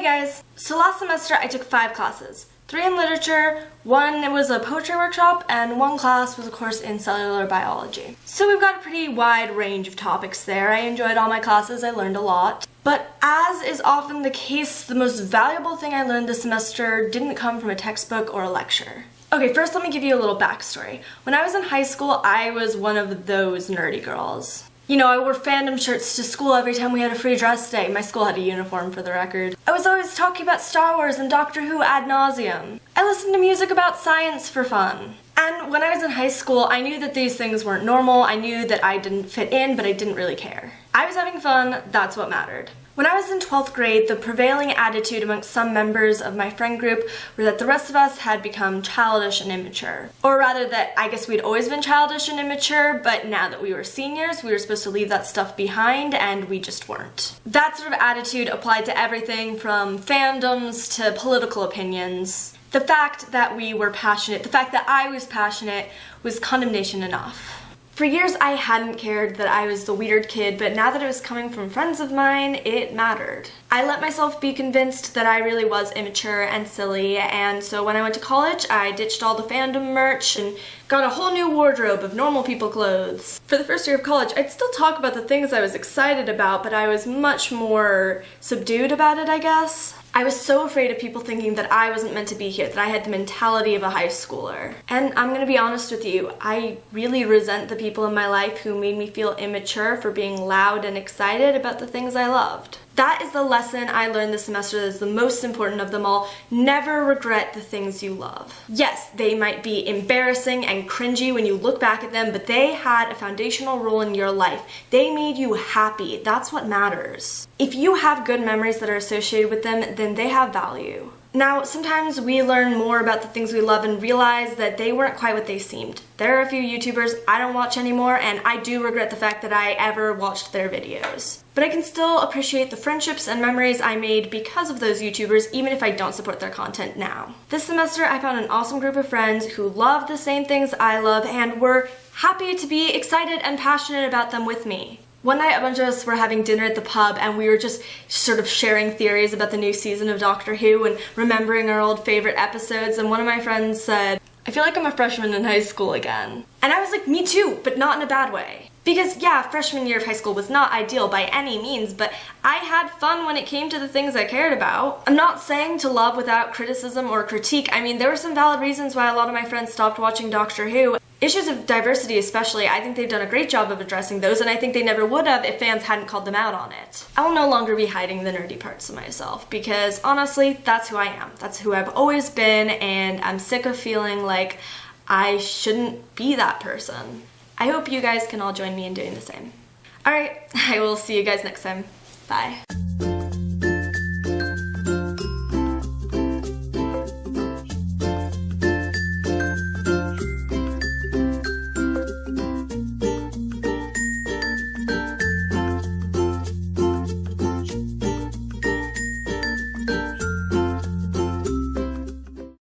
Hey guys! So last semester I took 5 classes. 3 in literature, 1 was a poetry workshop, and 1 class was a course in cellular biology. So we've got a pretty wide range of topics there. I enjoyed all my classes, I learned a lot. But as is often the case, the most valuable thing I learned this semester didn't come from a textbook or a lecture. Okay, first let me give you a little backstory. When I was in high school, I was one of those nerdy girls. You know, I wore fandom shirts to school every time we had a free dress day. My school had a uniform, for the record. I was always talking about Star Wars and Doctor Who ad nauseum. I listened to music about science for fun. And when I was in high school, I knew that these things weren't normal. I knew that I didn't fit in, but I didn't really care. I was having fun, that's what mattered. When I was in 12th grade, the prevailing attitude amongst some members of my friend group were that the rest of us had become childish and immature. Or rather that I guess we'd always been childish and immature, but now that we were seniors, we were supposed to leave that stuff behind, and we just weren't. That sort of attitude applied to everything from fandoms to political opinions. The fact that we were passionate, the fact that I was passionate, was condemnation enough. For years, I hadn't cared that I was the weird kid, but now that it was coming from friends of mine, it mattered. I let myself be convinced that I really was immature and silly, and so when I went to college, I ditched all the fandom merch and got a whole new wardrobe of normal people clothes. For the first year of college, I'd still talk about the things I was excited about, but I was much more subdued about it, I guess. I was so afraid of people thinking that I wasn't meant to be here, that I had the mentality of a high schooler. And I'm gonna be honest with you, I really resent the people in my life who made me feel immature for being loud and excited about the things I loved. That is the lesson I learned this semester that is the most important of them all. Never regret the things you love. Yes, they might be embarrassing and cringy when you look back at them, but they had a foundational role in your life. They made you happy. That's what matters. If you have good memories that are associated with them, then they have value. Now, sometimes we learn more about the things we love and realize that they weren't quite what they seemed. There are a few YouTubers I don't watch anymore, and I do regret the fact that I ever watched their videos. But I can still appreciate the friendships and memories I made because of those YouTubers, even if I don't support their content now. This semester, I found an awesome group of friends who love the same things I love and were happy to be excited and passionate about them with me. One night, a bunch of us were having dinner at the pub, and we were just sort of sharing theories about the new season of Doctor Who and remembering our old favorite episodes, and one of my friends said, "I feel like I'm a freshman in high school again." And I was like, me too, but not in a bad way. Because yeah, freshman year of high school was not ideal by any means, but I had fun when it came to the things I cared about. I'm not saying to love without criticism or critique. I mean, there were some valid reasons why a lot of my friends stopped watching Doctor Who. Issues of diversity especially, I think they've done a great job of addressing those, and I think they never would have if fans hadn't called them out on it. I will no longer be hiding the nerdy parts of myself, because honestly, that's who I am. That's who I've always been, and I'm sick of feeling like I shouldn't be that person. I hope you guys can all join me in doing the same. Alright, I will see you guys next time. Bye.